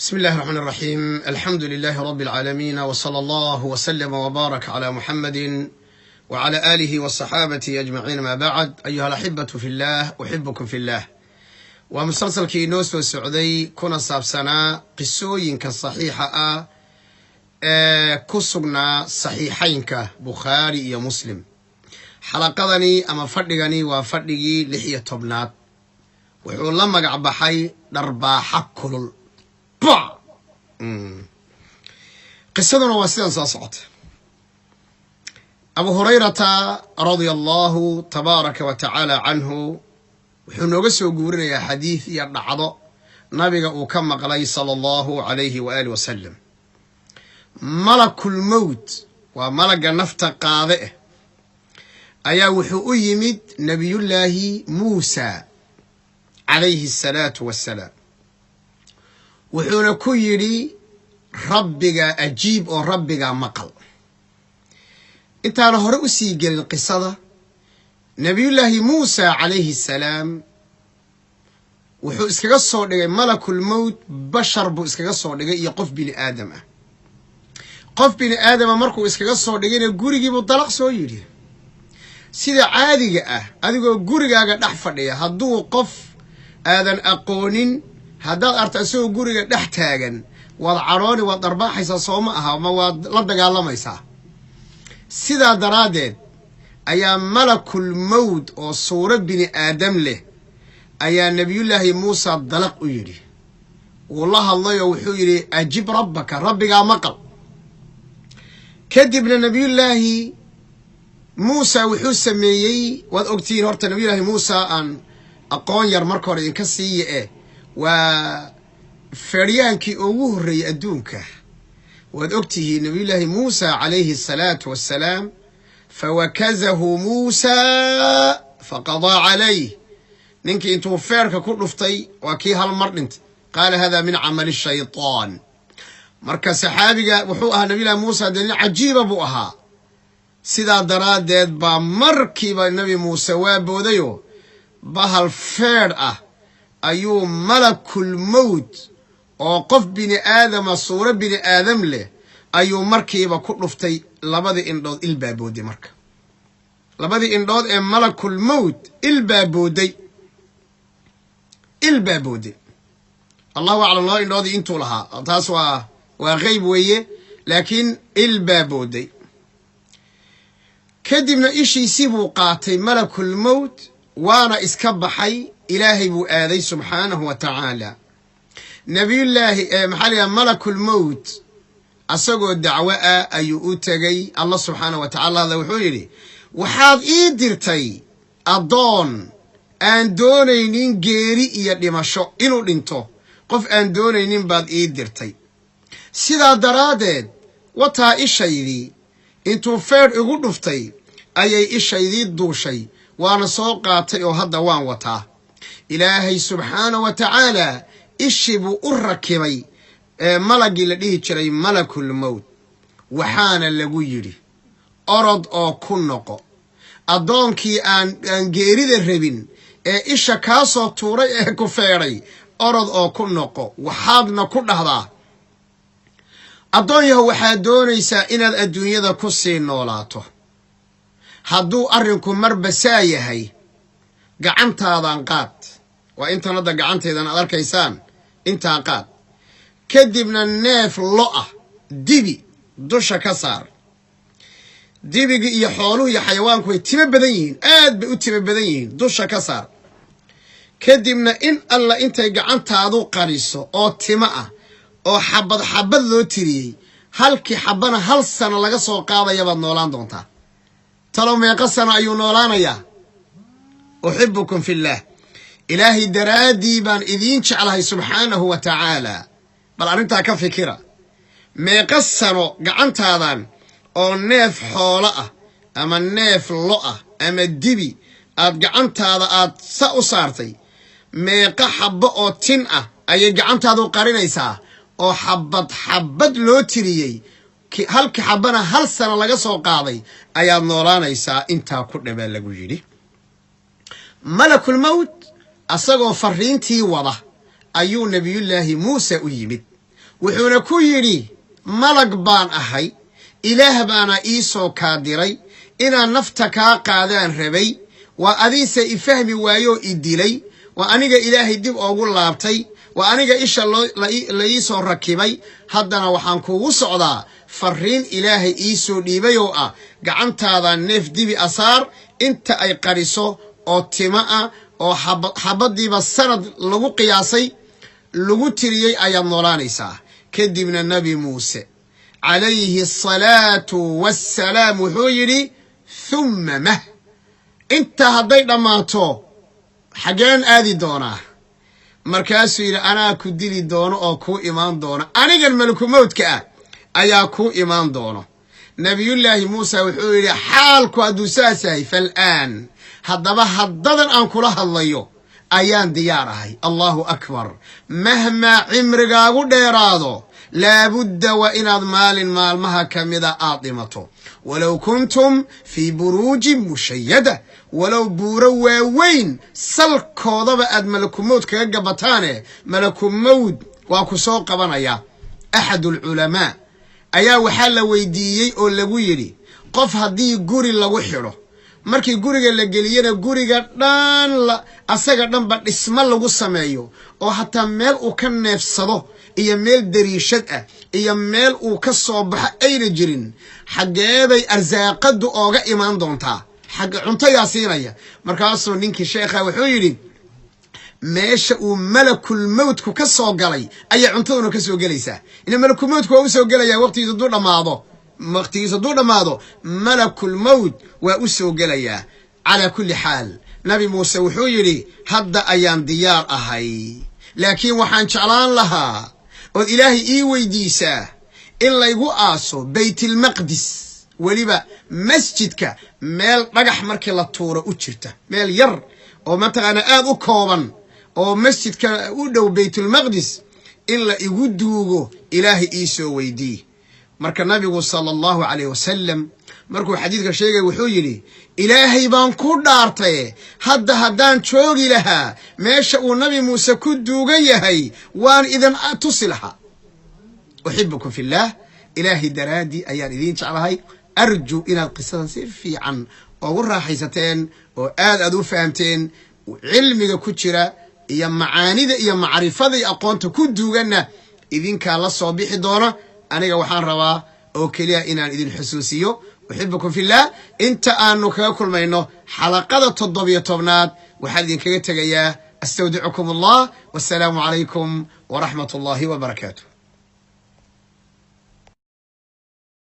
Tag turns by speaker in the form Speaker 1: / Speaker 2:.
Speaker 1: بسم الله الرحمن الرحيم. الحمد لله رب العالمين، وصلى الله وسلم وبارك على محمد وعلى آله وصحابته أجمعين. ما بعد، أيها الأحبة في الله، أحبكم في الله. ومسلسل كينوس والسعودي كنا سابسنا قصوين كالصحيحة كسقنا صحيحين كبخاري يا مسلم. حلقتني أما فردقني وفردقي لحية تبنات وحول لما قعبحي درباحة كل قصتنا واسيدا صاصعت. أبو هريرة رضي الله تبارك وتعالى عنه وحنوغسو قورنا يا حديث يرنعضو نبيغ وكما قلي صلى الله عليه وآله وسلم. ملك الموت وملك نفط قاضئه أيا وحو يمد نبي الله موسى عليه الصلاة والسلام وحونا كيري ربك أجيب أو ربك مقل. انت أنا هرأسي قل القصة نبي الله موسى عليه السلام وحو اسكاقصو لغا ملك الموت بشر بو اسكاقصو لغا يقف بني آدم قف بني آدم مركو اسكاقصو لغا قوريقي بطلق سو يري سيدا عاديقا أدقو قوريقا نحفظيا هدو قف آذن أقونين هذا أرتأسوه قرية نحتاجن والعراني والضرباحيسا صومها وما لدقى الله ميسا سيدا درادد أيا ملك الموت أو صورة بني آدم له أيا نبي الله موسى الضلق يري والله الله يوحو يري أجيب ربك مقل كدب نبي الله موسى وحو سميي والأكتين هورت نبي الله موسى أن أقوان يرمركور إنكسي وفريانكي أوه ري أدونك وأكته نبي الله موسى عليه الصلاة والسلام فوكزه موسى فقضى عليه ننكي انتو فيرك كل نفطي وكي هالمرنت قال هذا من عمل الشيطان مركز صحابي وحوها نبي الله موسى دليل عجيب أبوها سيدا درادد بمركب النبي موسى وابوديو بهالفير أيو ملك الموت وقف بني آدم صورة بني آدم له أيو مركبة كل نفتي لبدي إندود البابودي مركب لبدي إندود ملك الموت البابودي الله أعلم الله إندود إنتو لها تاسوا وغيب ويه لكن البابودي كدبنا إيش يسيبوا قاتي ملك الموت وانا اسكبحي إلهي بو آذي سبحانه وتعالى نبي الله محالي ملك الموت أساقو الدعواء أيو أتغي الله سبحانه وتعالى هذا وحولي وحاد إيدرتي أدون أن دونينين جيري إيادي مشو إنو لنتو قف أن دونينين بعد إيدرتي سيدا درادد وطا إشايدي انتو فير إغو نفتي أي إشايدي دوشي وانا سوقاتي وهذا وان وطا إلهي سبحانه وتعالى إشبو الركبي ملقي لديه جري ملك الموت وحانا لغو يري أرد أو كنقو أدونكي أن جيري الربين إشا كاسو توري كفيري أرد أو كنقو وحادنا كل هذا أدونيه وحادونيسا إن الدنيا دا كسي نولاته هدو أرنكم مربسايهي قعنت هذا انقاد وإنت نضى قعنت إذا نقدر كيسان انت انقاد كدبنا الناف لقى ديبي دوشا كسار ديبي يحولوه يا حيوانكو يتم بدنيين بيتم بدنيين دوشا كسار كدبنا إن الله انت قعنت هذا قريسو أو تماء أو حبض ذو تري هلكي حبنا هل سنة لقصو قاضة يبا نولان دونتا تلو ميقصنا أيو نولانا يا أحبكم في الله إلهي درادي بان إذين شعله سبحانه وتعالى بل أنت كفكرة ميقصنا قعنت هذا أو نيف حولأ أما النيف لؤة أما الدبي قعنت هذا سأصارتي ميقا حبا أو تنأ أي قعنت هذا قرينيسا أو حبد لو تريي halkii xabana hal sano laga soo qaaday ayaa noolaanaysa inta ku dhabe lagu yiri malakul maut asagoo fariintii wada ayuu nabiyullaahi Muuse u yimid wuxuuna ku yidhi malag baan ahay ilaah baana ii soo kaadiray inaan nafta kaa qaadaan rabay waa adiise ifahmi waayoo i dilay waa aniga ilaahay dib oogu laabtay waa aniga isha la ii soo rakibay haddana waxaan kuugu socdaa farriin ilaahay ii soo dhiibay oo ah gacantaada neef dibi asaar inta ay qariso oo tima ah oo xabadiiba sanad lagu qiyaasay lagu tiriyey ayaad noolaanaysaa kadibna nabi muuse calayhi asalaatu wassalaam wuxuu yidhi thumma mah intaa hadday dhammaato xaggeen aadi doonaa markaasuu yidhi anaa ku dili doono oo kuu imaan doono anigan malakumowdka ah ayaa kuu imaan doono nabiyullaahi muuse wuxuu yidhi xaalku hadduu saas yahay fal'aan haddaba haddadan aan kula hadlayo ayaan diyaar ahay allahu akbar mahmaa cimrigaagu dheeraado laabudda waa inaad maalin maalmaha ka mida aad dhimato walow kuntum fii buruujin mushayada walow buuro waaweyn salkoodaba aad malakumowd kaga gabataane malakumowd waa ku soo qabanaya axad ulculamaa ayaa waxaa la weydiiyey oo lagu yidhi qof haddii guri lagu xidho markii guriga la geliyana guriga dhan asaga dhanba dhismo lagu sameeyo oo hataa meel uu ka neefsado iyo meel dariishad ah iyo meel uu ka soo baxo ayna jirin xaggeeday arsaaqadu ooga imaan doontaa xagga cunto yaa siinaya markaasuu ninkii sheekha wuxuu yidhi meesha uu malakul mawdku ka soo galay ayaa cuntaduna ka soo gelaysaa ina malakul mawdku waa u soo gelayaa waqtigiisa hadduu dhammaado malakul mawd waa u soo gelayaa calaa kulli xaal nabi muuse wuxuu yidhi hadda ayaan diyaar ahay laakiin waxaan jeclaan lahaa ood ilaahay ii weydiisaa in laygu aaso baytilmaqdis weliba masjidka meel dhagax markii la tuuro u jirta meel yar oo mataqaana aad u kooban oo masjidka u dhow baytulmaqdis in la igu duugo ilaahay ii soo weydii marka nabigu sala allahu calayh wasalam markuu xadiidka sheegay wuxuu yidhi ilaahay baan ku dhaartay hadda haddaan joogi lahaa meesha uu nabi muuse ku duugan yahay waan idin tusi lahaa uxibukum fillaah ilaahay daraaddii ayaan idiin jeclahay arju inaad qisadan si fiican ugu raaxaysateen oo aad u fahamteen cilmiga ku jira iyo macaanida iyo macrifada iyo aqoonta ku duuganna idinkaa la soo bixi doona aniga waxaan rabaa oo keliya inaan idin xusuusiyo uxibukum fillaah inta aanu kaga kulmayno xalaqada 17aad waxaan idinkaga tegayaa astawdicukum allah wassalaamu calaykum waraxmat ullaahi wabarakaatu